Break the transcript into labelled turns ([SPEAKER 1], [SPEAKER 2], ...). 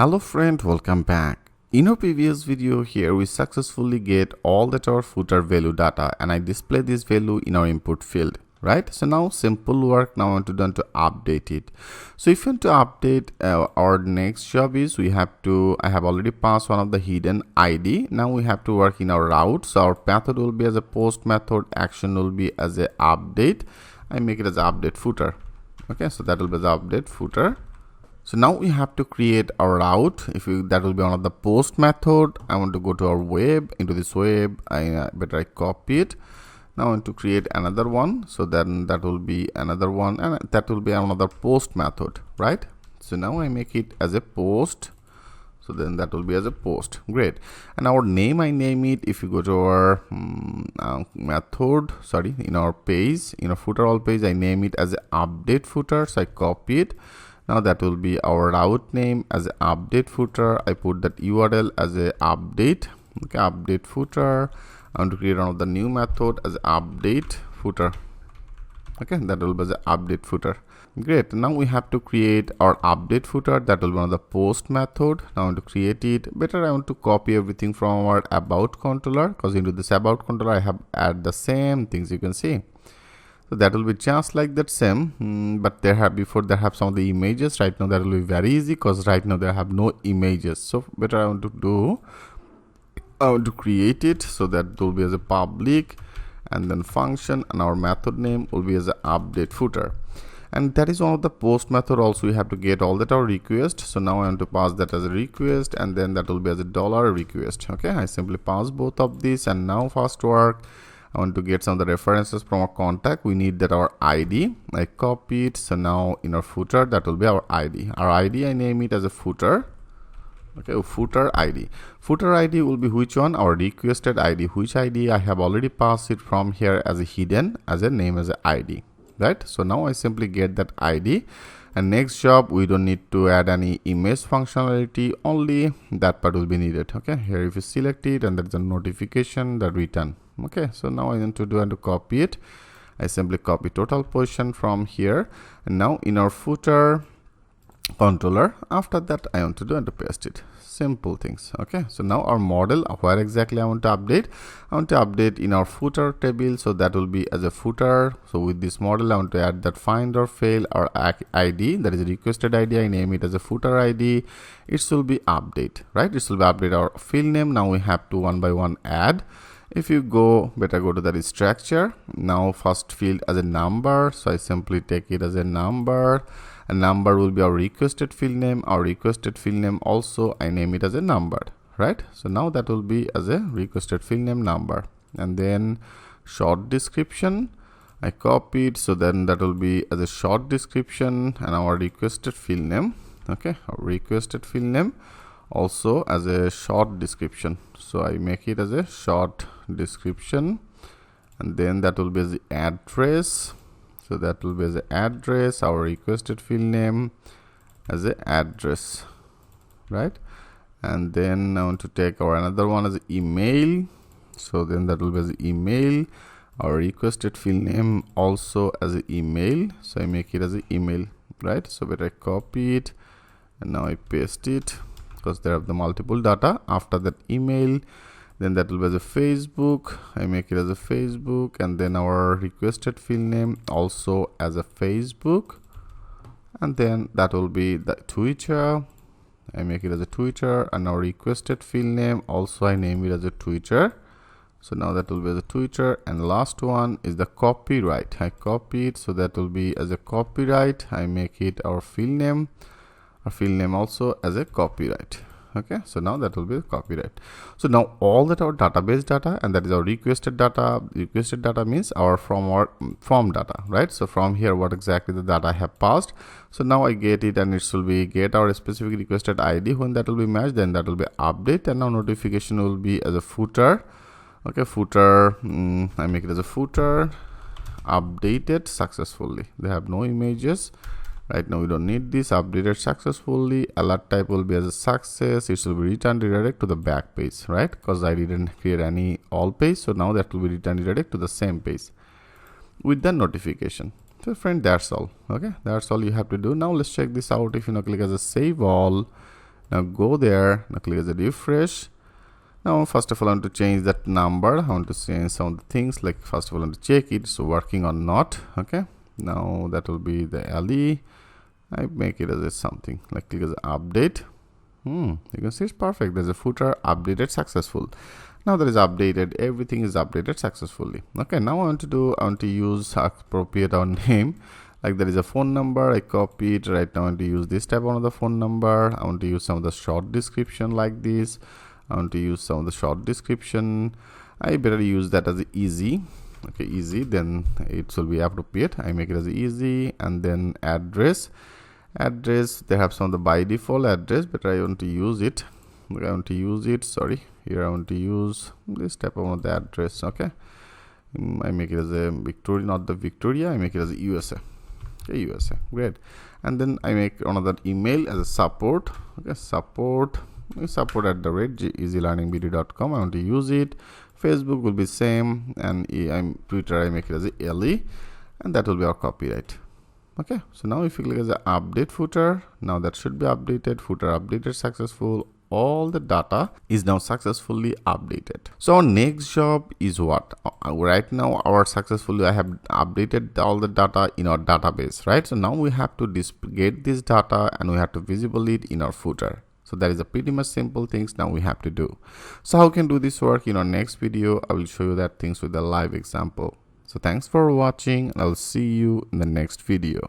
[SPEAKER 1] Hello friend, welcome back. In our previous video here we successfully get all that our footer value data and I display this value in our input field, right? So now simple work. Now I want to update it. So if you want to update our next job is I have already passed one of the hidden ID. Now we have to work in our route. So our method will be as a post method, action will be as a update. I make it as a update footer. Okay, so that will be the update footer. So now we have to create our route. That will be one of the post method. I want to go to our web. Into this web, I copy it. Now I want to create another one. So then that will be another one, and that will be another post method, right? So now I make it as a post. So then that will be as a post. Great. And our name, I name it. If you go to our method, in our page, in our footer all page, I name it as a update footer. So I copy it. Now that will be our route name as a update footer. I put that URL as a update. Okay, update footer. I want to create another new method as update footer. Okay, that will be the update footer. Great. Now we have to create our update footer. That will be one of the post method. Now I want to create it. I want to copy everything from our about controller, because into this about controller I have add the same things you can see. So that will be just like that same, but there have some of the images. Right now that will be very easy because right now they have no images. So I want to create it. So that will be as a public, and then function, and our method name will be as a update footer. And that is one of the post method. Also we have to get all that our request. So now I want to pass that as a request, and then that will be as a $request. Okay, I simply pass both of these, and now fast work. I want to get some of the references from our contact. We need that our ID. I copy it. So now in our footer, that will be our ID. Our ID, I name it as a footer. Okay, footer ID. Footer ID will be which one? Our requested ID. Which ID? I have already passed it from here as a hidden, as a name, as a ID. Right? So now I simply get that ID. And next job, we don't need to add any image functionality. Only that part will be needed. Okay, here if you select it, and there's a notification, the return. Okay, so now I want to copy it. I simply copy total position from here, and now in our footer controller, after that I want to paste it. Simple things. Okay, so now our model, where exactly I want to update? I want to update in our footer table, so that will be as a footer. So with this model, I want to add that find or fail our ID, that is a requested ID. I name it as a footer ID. It will be update, right? It will be update our field name. Now we have to one by one add. If you go to that structure. Now first field as a number, so I simply take it as a number. A number will be our requested field name. Our requested field name also I name it as a number, right? So now that will be as a requested field name number. And then short description, I copy it, so then that will be as a short description, and our requested field name. Okay, our requested field name also as a short description, so I make it as a short description. And then that will be as the address, so that will be as the address, our requested field name as a address, right? And then I want to take our another one as email, so then that will be as email, our requested field name also as an email, so I make it as an email, right? So I copy it, and now I paste it, because there are the multiple data. After that email, then that will be as a Facebook. I make it as a Facebook, and then our requested field name also as a Facebook, and then that will be the Twitter. I make it as a Twitter, and our requested field name also I name it as a Twitter. So now that will be as a Twitter. And last one is the copyright. I copy it, so that will be as a copyright. I make it our field name. Our field name also as a copyright. Okay, so now that will be copyright. So now all that our database data, and that is our requested data. Requested data means our from data, right? So from here, what exactly the data I have passed. So now I get it, and it will be get our specific requested ID. When that will be matched, then that will be update, and now notification will be as a footer. Okay, footer, I make it as a footer, updated successfully. They have no images. Right now we don't need this. Updated successfully. Alert type will be as a success. It will be returned redirect to the back page, right? Because I didn't create any all page, so now that will be returned redirect to the same page with the notification. So friend, that's all. Okay, that's all you have to do. Now let's check this out. If you click as a save all, Now go there, now click as a refresh. Now first of all I want to change that number. I want to change some of the things, like first of all I want to check it, so working or not. Okay, now that will be the LE. I make it as a something like click as update. You can see it's perfect. There's a footer updated successful. Now that is updated, everything is updated successfully. Okay, now I want to use appropriate our name. Like there is a phone number, I copy it. Right now I want to use this type of another phone number. I want to use some of the short description like this. I want to use some of the short description. I better use that as easy. Okay, easy, then it will be appropriate. I make it as easy, and then address. They have some of the by default address, but I want to use it. Sorry, here I want to use this type of the address. Okay, I make it as a Victoria, not the Victoria. I make it as a USA. Okay, USA, great. And then I make another email as a support. Okay, support @easylearningbd.com. I want to use it. Facebook will be same, and Twitter I make it as a LE, and that will be our copyright. Okay, so now if you click as the update footer, now that should be updated. Footer updated successful. All the data is now successfully updated. So our next job is what? Right now I have updated all the data in our database, right? So now we have to get this data and we have to visible it in our footer. So that is a pretty much simple things now we have to do. So how can do this work? In our next video I will show you that things with a live example. So thanks for watching, and I'll see you in the next video.